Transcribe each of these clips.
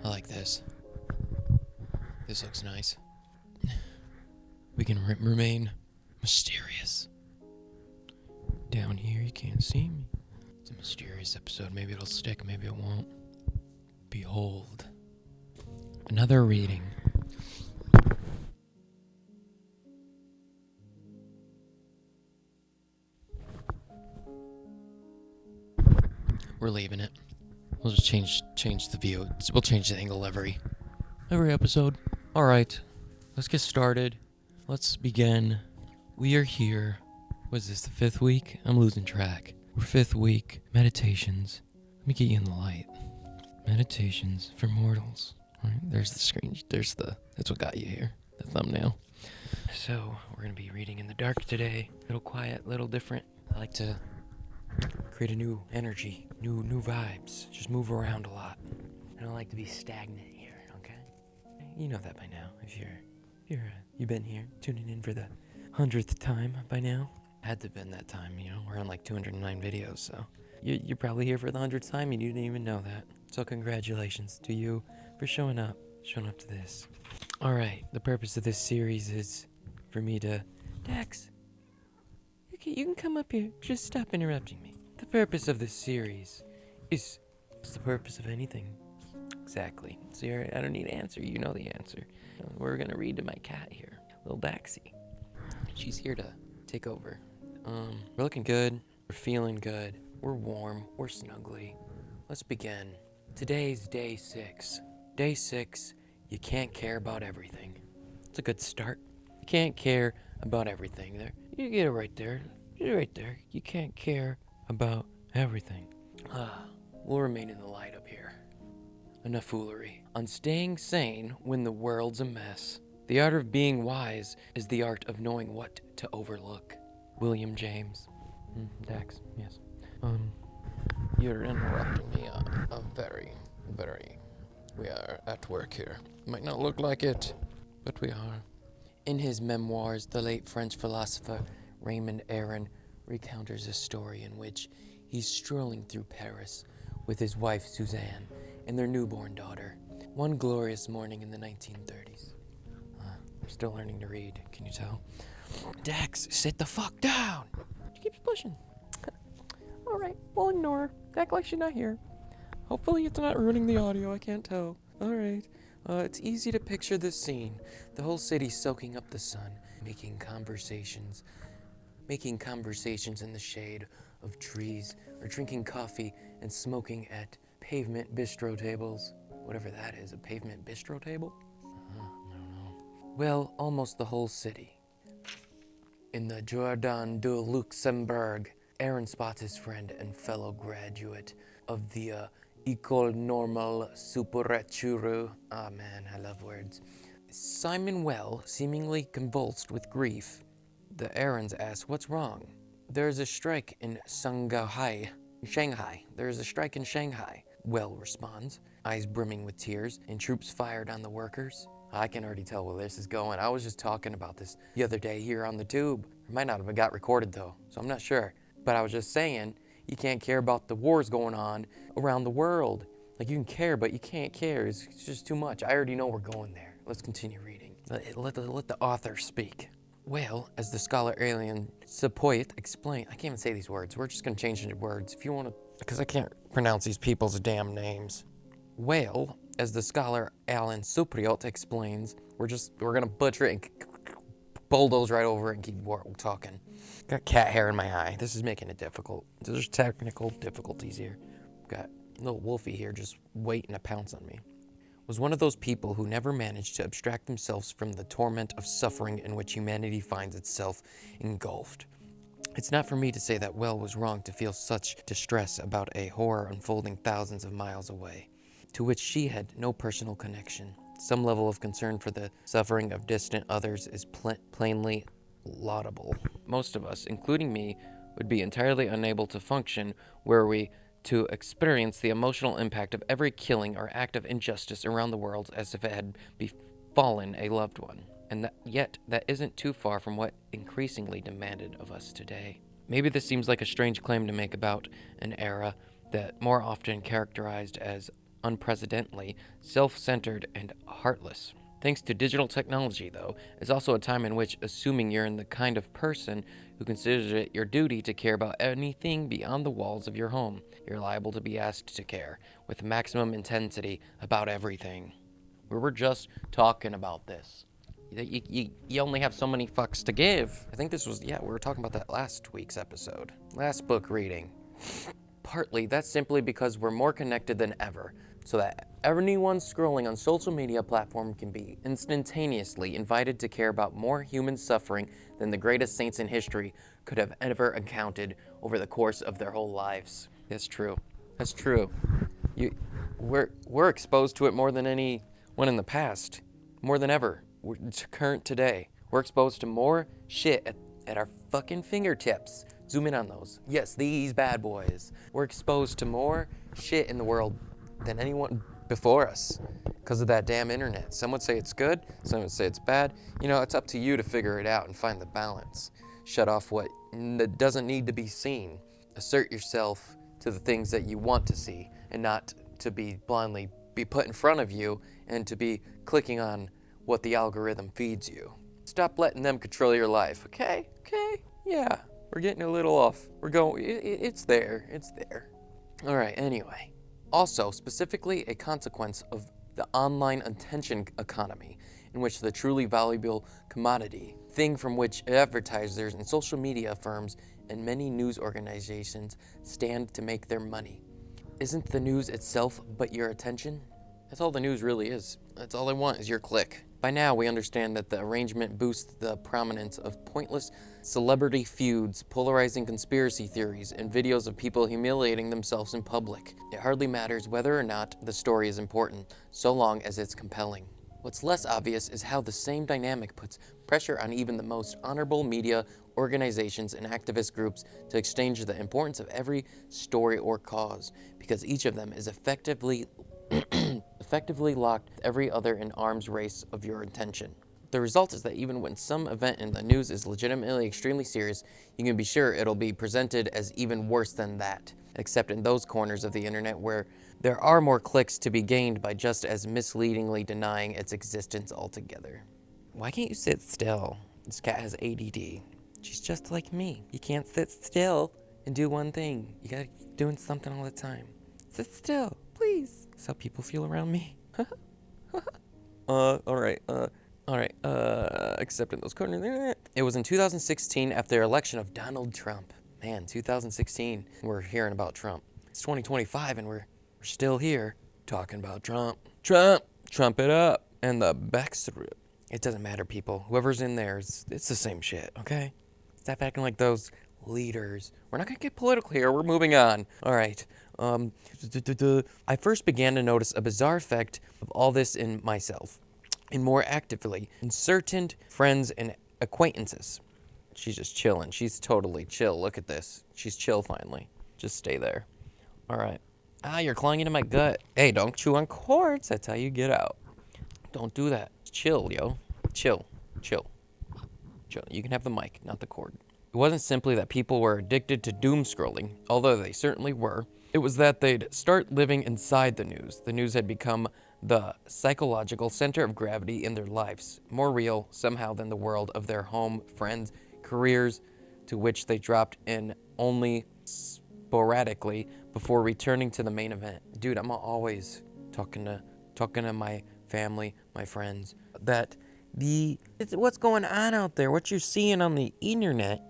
I like this. This looks nice. We can remain mysterious. Down here, you can't see me. It's a mysterious episode. Maybe it'll stick, maybe it won't. Behold, another reading. We're leaving it. We'll just change the view. We'll change the angle every episode. All right, let's get started. Let's begin. We are here. Was this the 5th week? I'm losing track. We're 5th week. Meditations. Let me get you in the light. Meditations for mortals. All right, there's the screen. That's what got you here. The thumbnail. So we're gonna be reading in the dark today. Little quiet, little different. I like to create a new energy, new vibes. Just move around a lot. I don't like to be stagnant here. Okay? You know that by now. If you've been here tuning in for the 100th time by now. Had to have been that time. We're on like 209 videos, so you're probably here for the 100th time and you didn't even know that. So congratulations to you for showing up to this. All right, the purpose of this series is for me to... Dax, you can come up here. Just stop interrupting me. The purpose of this series is the purpose of anything. Exactly. So I don't need to answer. You know the answer. We're going to read to my cat here, little Daxie. She's here to take over. We're looking good. We're feeling good. We're warm. We're snuggly. Let's begin. Today's day 6. Day 6, you can't care about everything. It's a good start. You can't care about everything. There, you get it right there. Right there. You can't care about everything. We'll remain in the light up here. Enough foolery. On staying sane when the world's a mess. The art of being wise is the art of knowing what to overlook. William James. Dax, yes. You're interrupting me we are at work here. Might not look like it, but we are. In his memoirs, the late French philosopher Raymond Aron recounts a story in which he's strolling through Paris with his wife Suzanne and their newborn daughter, one glorious morning in the 1930s. We're still learning to read, can you tell? Dax, sit the fuck down! She keeps pushing. All right, we'll ignore her. Act like she's not here. Hopefully it's not ruining the audio, I can't tell. All right. It's easy to picture this scene. The whole city soaking up the sun, making conversations in the shade of trees, or drinking coffee and smoking at pavement bistro tables. Whatever that is, a pavement bistro table? I don't know. Well, almost the whole city. In the Jardin de Luxembourg, Aaron spots his friend and fellow graduate of the École Normale Supérieure. Ah, man, I love words. Simon Well, seemingly convulsed with grief. The Aarons ask, what's wrong? There's a strike in Shanghai. There's a strike in Shanghai. Well responds, eyes brimming with tears, and troops fired on the workers. I can already tell where this is going. I was just talking about this the other day here on the tube. It might not have got recorded though, so I'm not sure. But I was just saying, you can't care about the wars going on around the world. Like, you can care, but you can't care. It's just too much. I already know we're going there. Let's continue reading. Let the author speak. Well, as the scholar Alien Sepoyt explained, I can't even say these words. We're just going to change into words. If you want to, because I can't pronounce these people's damn names. Well, as the scholar Alan Supriot explains, we're going to butcher it and bulldoze right over it and keep talking. Got cat hair in my eye. This is making it difficult. There's technical difficulties here. Got little Wolfie here just waiting to pounce on me. Was one of those people who never managed to abstract themselves from the torment of suffering in which humanity finds itself engulfed. It's not for me to say that Well was wrong to feel such distress about a horror unfolding thousands of miles away, to which she had no personal connection. Some level of concern for the suffering of distant others is plainly laudable. Most of us, including me, would be entirely unable to function were we to experience the emotional impact of every killing or act of injustice around the world as if it had befallen a loved one. And yet that isn't too far from what increasingly demanded of us today. Maybe this seems like a strange claim to make about an era that more often characterized as unprecedentedly self-centered and heartless. Thanks to digital technology, though, is also a time in which, assuming you're the kind of person who considers it your duty to care about anything beyond the walls of your home, you're liable to be asked to care, with maximum intensity, about everything. We were just talking about this. You only have so many fucks to give. I think this was, we were talking about that last week's episode. Last book reading. Partly, that's simply because we're more connected than ever, so that anyone scrolling on social media platform can be instantaneously invited to care about more human suffering than the greatest saints in history could have ever encountered over the course of their whole lives. That's true. That's true. We're exposed to it more than anyone in the past, more than ever. Current today. We're exposed to more shit at our fucking fingertips. Zoom in on those. Yes, these bad boys. We're exposed to more shit in the world than anyone before us because of that damn internet. Some would say it's good, some would say it's bad. It's up to you to figure it out and find the balance. Shut off what doesn't need to be seen. Assert yourself to the things that you want to see and not to be blindly be put in front of you and to be clicking on what the algorithm feeds you. Stop letting them control your life, okay? Yeah, we're getting a little off. We're going, it's there. All right, anyway. Also, specifically a consequence of the online attention economy, in which the truly valuable commodity, thing from which advertisers and social media firms and many news organizations stand to make their money. Isn't the news itself but your attention? That's all the news really is. That's all they want is your click. By now, we understand that the arrangement boosts the prominence of pointless celebrity feuds, polarizing conspiracy theories, and videos of people humiliating themselves in public. It hardly matters whether or not the story is important, so long as it's compelling. What's less obvious is how the same dynamic puts pressure on even the most honorable media organizations and activist groups to exchange the importance of every story or cause, because each of them is effectively locked every other in arms race of your attention. The result is that even when some event in the news is legitimately extremely serious, you can be sure it'll be presented as even worse than that, except in those corners of the internet where there are more clicks to be gained by just as misleadingly denying its existence altogether. Why can't you sit still? This cat has ADD. She's just like me. You can't sit still and do one thing. You gotta keep doing something all the time. Sit still, please. That's how people feel around me. Alright, except in those corners. It was in 2016 after the election of Donald Trump. Man, 2016, we're hearing about Trump. It's 2025 and we're still here talking about Trump. Trump it up. And the backstrip. It doesn't matter, people. Whoever's in there, it's the same shit, okay? Stop acting like those leaders. We're not gonna get political here. We're moving on. All right. I first began to notice a bizarre effect of all this in myself, and more actively in certain friends and acquaintances. She's just chilling. She's totally chill. Look at this. She's chill finally. Just stay there. All right. You're clawing into my gut. Hey, don't chew on cords. That's how you get out. Don't do that. Chill, yo. Chill. You can have the mic, not the cord. It wasn't simply that people were addicted to doom scrolling, although they certainly were. It was that they'd start living inside the news. The news had become the psychological center of gravity in their lives, more real somehow than the world of their home, friends, careers, to which they dropped in only sporadically before returning to the main event. Dude, I'm always talking to my family, my friends, that what's going on out there, what you're seeing on the internet,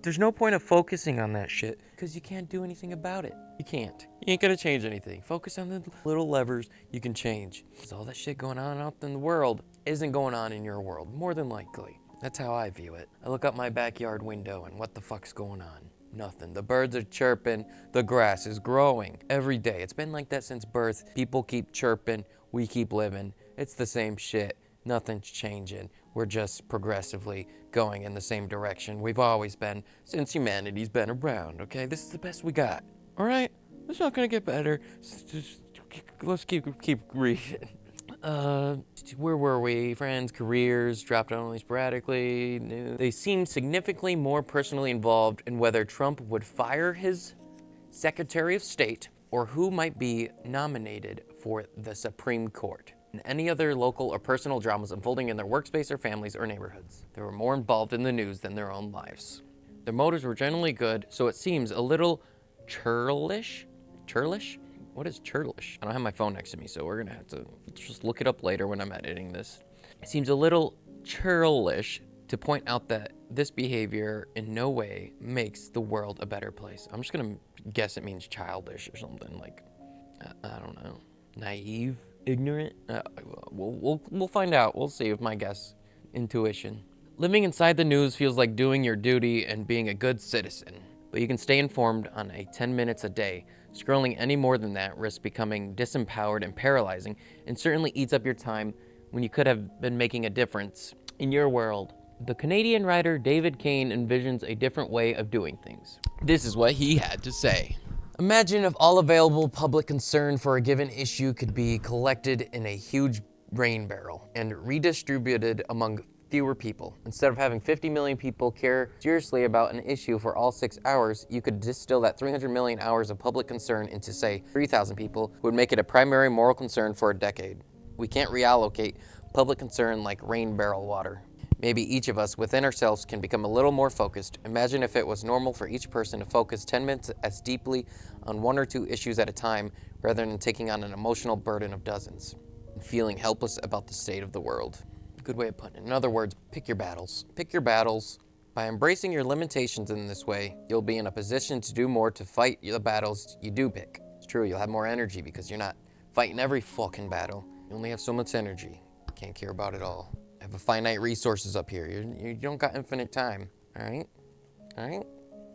there's no point of focusing on that shit, because you can't do anything about it. You ain't gonna change anything. Focus on the little levers you can change. Because all that shit going on out in the world isn't going on in your world, more than likely. That's how I view it. I look out my backyard window and what the fuck's going on? Nothing. The birds are chirping, the grass is growing every day. It's been like that since birth. People keep chirping, we keep living. It's the same shit. Nothing's changing. We're just progressively going in the same direction we've always been since humanity's been around, okay? This is the best we got, all right? It's not gonna get better. Let's keep reading. Where were we? Friends, careers, dropped only sporadically. They seemed significantly more personally involved in whether Trump would fire his Secretary of State or who might be nominated for the Supreme Court, and any other local or personal dramas unfolding in their workspace or families or neighborhoods. They were more involved in the news than their own lives. Their motives were generally good, so it seems a little churlish? Churlish? What is churlish? I don't have my phone next to me, so we're gonna have to just look it up later when I'm editing this. It seems a little churlish to point out that this behavior in no way makes the world a better place. I'm just gonna guess it means childish or something, like, I don't know, naive, ignorant? We'll find out. We'll see with my guess. Intuition. Living inside the news feels like doing your duty and being a good citizen, but you can stay informed on a 10 minutes a day. Scrolling any more than that risks becoming disempowered and paralyzing, and certainly eats up your time when you could have been making a difference in your world. The Canadian writer David Kane envisions a different way of doing things. This is what he had to say. Imagine if all available public concern for a given issue could be collected in a huge rain barrel and redistributed among fewer people. Instead of having 50 million people care seriously about an issue for all 6 hours, you could distill that 300 million hours of public concern into, say, 3,000 people, who would make it a primary moral concern for a decade. We can't reallocate public concern like rain barrel water. Maybe each of us within ourselves can become a little more focused. Imagine if it was normal for each person to focus 10 minutes as deeply on 1 or 2 issues at a time, rather than taking on an emotional burden of dozens and feeling helpless about the state of the world. Good way of putting it. In other words, pick your battles. Pick your battles. By embracing your limitations in this way, you'll be in a position to do more to fight the battles you do pick. It's true, you'll have more energy because you're not fighting every fucking battle. You only have so much energy. Can't care about it all. I have a finite resources up here. You don't got infinite time. All right?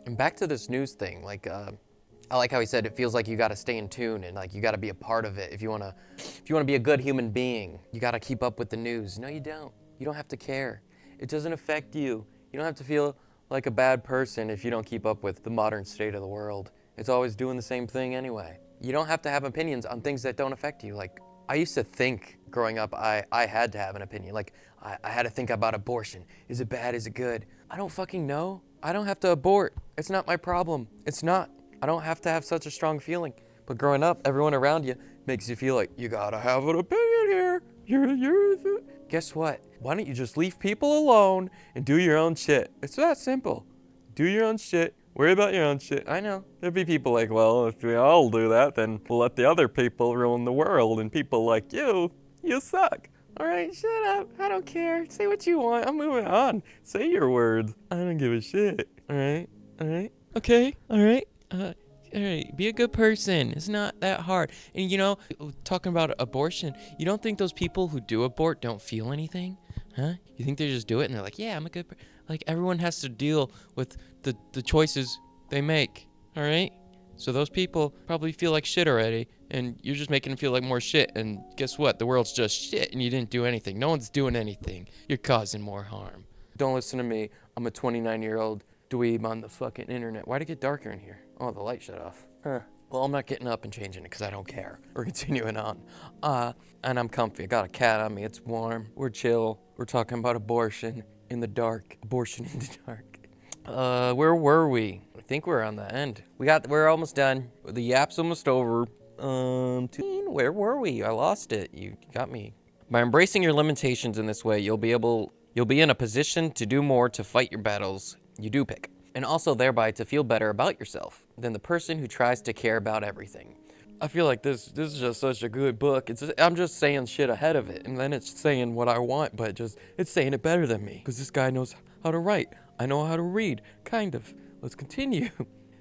And back to this news thing. Like, I like how he said it feels like you got to stay in tune and like you got to be a part of it. If you want to be a good human being, you got to keep up with the news. No, you don't. You don't have to care. It doesn't affect you. You don't have to feel like a bad person if you don't keep up with the modern state of the world. It's always doing the same thing anyway. You don't have to have opinions on things that don't affect you. Like, I used to think growing up I had to have an opinion. Like, I had to think about abortion. Is it bad? Is it good? I don't fucking know. I don't have to abort. It's not my problem. It's not. I don't have to have such a strong feeling. But growing up, everyone around you makes you feel like you gotta have an opinion here. Guess what? Why don't you just leave people alone and do your own shit? It's that simple. Do your own shit. Worry about your own shit. I know. There'd be people like, well, if we all do that, then we'll let the other people ruin the world. And people like you suck. All right, shut up. I don't care. Say what you want. I'm moving on. Say your words. I don't give a shit. All right. Okay. All right. All right, be a good person. It's not that hard. And you know, talking about abortion, you don't think those people who do abort don't feel anything? Huh? You think they just do it and they're like, yeah, I'm a good person. Like, everyone has to deal with the choices they make, all right? So those people probably feel like shit already, and you're just making them feel like more shit. And guess what? The world's just shit, and you didn't do anything. No one's doing anything. You're causing more harm. Don't listen to me. I'm a 29-year-old dweeb on the fucking internet. Why'd it get darker in here? Oh, the light shut off. Huh. Well, I'm not getting up and changing it because I don't care. We're continuing on. And I'm comfy. I got a cat on me. It's warm. We're chill. We're talking about abortion in the dark. Abortion in the dark. Where were we? I think we're on the end. We're almost done. The yap's almost over. Where were we? I lost it. You got me. By embracing your limitations in this way, you'll be in a position to do more to fight your battles you do pick, and also thereby to feel better about yourself than the person who tries to care about everything. I feel like this is just such a good book. I'm just saying shit ahead of it, and then it's saying what I want, but it's saying it better than me, because this guy knows how to write. I know how to read, kind of. Let's continue.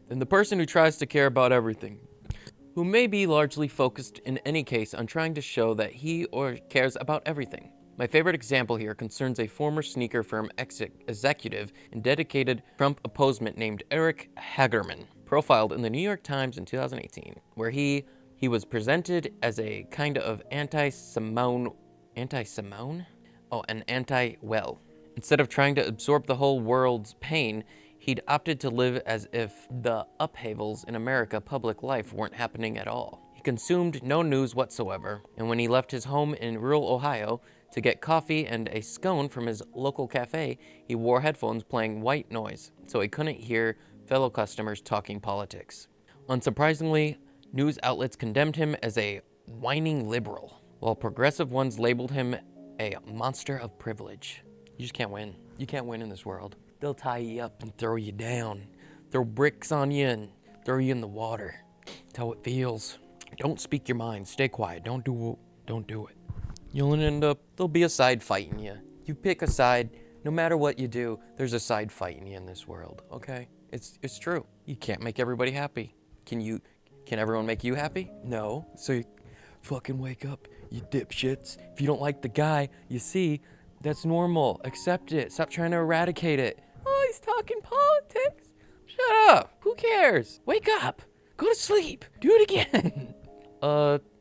Than the person who tries to care about everything, who may be largely focused in any case on trying to show that he or cares about everything. My favorite example here concerns a former sneaker firm executive and dedicated Trump opposement named Eric Hagerman, profiled in the New York Times in 2018, where he was presented as a kind of anti-Simone? Oh, an anti-well. Instead of trying to absorb the whole world's pain, he'd opted to live as if the upheavals in America public life weren't happening at all. He consumed no news whatsoever, and when he left his home in rural Ohio to get coffee and a scone from his local cafe, he wore headphones playing white noise, so he couldn't hear fellow customers talking politics. Unsurprisingly, news outlets condemned him as a whining liberal, while progressive ones labeled him a monster of privilege. You just can't win. You can't win in this world. They'll tie you up and throw you down, throw bricks on you and throw you in the water. That's how it feels. Don't speak your mind. Stay quiet. Don't do it. You'll end up, there'll be a side fighting you. You pick a side, no matter what you do, there's a side fighting you in this world, okay? It's true. You can't make everybody happy. Can everyone make you happy? No. So you fucking wake up, you dipshits. If you don't like the guy you see, that's normal. Accept it. Stop trying to eradicate it. Oh, he's talking politics. Shut up. Who cares? Wake up. Go to sleep. Do it again.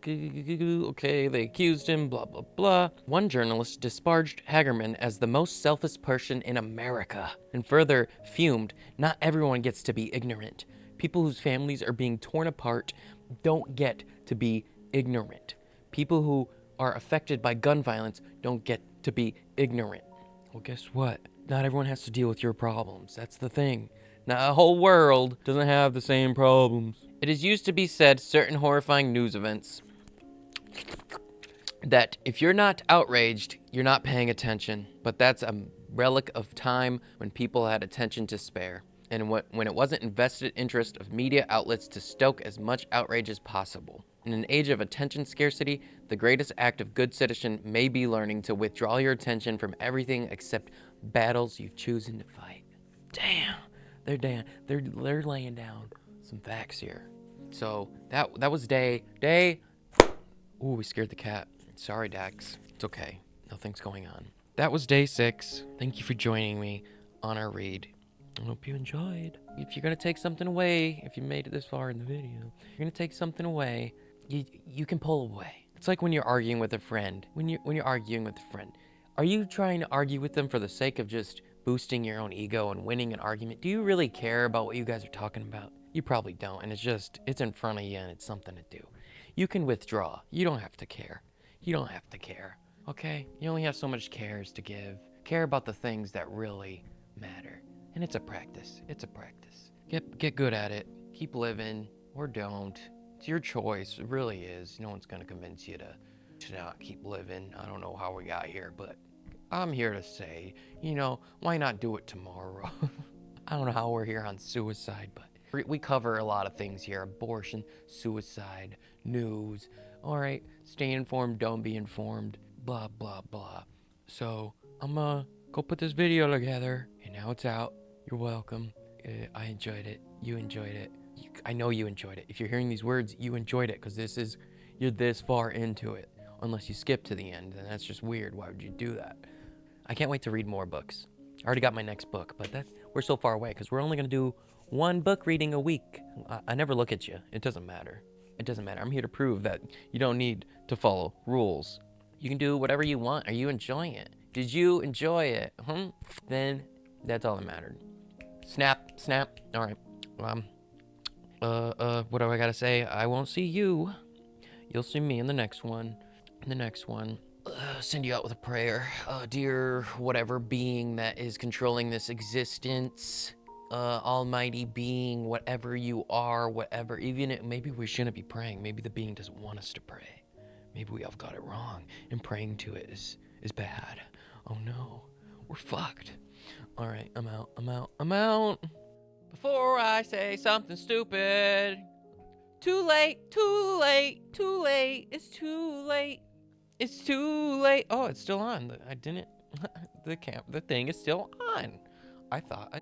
Okay, they accused him, blah, blah, blah. One journalist disparaged Hagerman as the most selfish person in America, and further fumed, not everyone gets to be ignorant. People whose families are being torn apart don't get to be ignorant. People who are affected by gun violence don't get to be ignorant. Well, guess what? Not everyone has to deal with your problems. That's the thing. Now, the whole world doesn't have the same problems. It is used to be said certain horrifying news events that if you're not outraged, you're not paying attention. But that's a relic of time when people had attention to spare, and when it wasn't invested interest of media outlets to stoke as much outrage as possible. In an age of attention scarcity, the greatest act of good citizen may be learning to withdraw your attention from everything except battles you've chosen to fight. Damn. They're laying down some facts here. So that was day. Ooh, we scared the cat. Sorry, Dax. It's okay. Nothing's going on. That was day 6. Thank you for joining me on our read. I hope you enjoyed. If you're gonna take something away, if you made it this far in the video, you're gonna take something away. You can pull away. It's like when you're arguing with a friend. When you're arguing with a friend, are you trying to argue with them for the sake of just boosting your own ego and winning an argument? Do you really care about what you guys are talking about? You probably don't, and it's in front of you and it's something to do. You can withdraw. You don't have to care. You don't have to care, okay? You only have so much cares to give. Care about the things that really matter. And it's a practice. It's a practice. Get good at it. Keep living, or don't. It's your choice. It really is. No one's gonna convince you to not keep living. I don't know how we got here, but I'm here to say, why not do it tomorrow? I don't know how we're here on suicide, but we cover a lot of things here. Abortion, suicide, news. All right, stay informed, don't be informed, blah, blah, blah. So I'm gonna go put this video together, and now it's out. You're welcome. I enjoyed it. You enjoyed it. I know you enjoyed it. If you're hearing these words, you enjoyed it, because you're this far into it. Unless you skip to the end, then that's just weird. Why would you do that? I can't wait to read more books. I already got my next book, but we're so far away because we're only going to do one book reading a week. I never look at you. It doesn't matter. It doesn't matter. I'm here to prove that you don't need to follow rules. You can do whatever you want. Are you enjoying it? Did you enjoy it? Then that's all that mattered. Snap. All right. What do I got to say? I won't see you. You'll see me in the next one. Send you out with a prayer. Dear whatever being that is controlling this existence, almighty being, whatever you are, whatever, maybe we shouldn't be praying. Maybe the being doesn't want us to pray. Maybe we all got it wrong, and praying to it is bad. Oh no, we're fucked. All right, I'm out. Before I say something stupid. Too late. It's too late. Oh, it's still on. I didn't. The thing is still on. I thought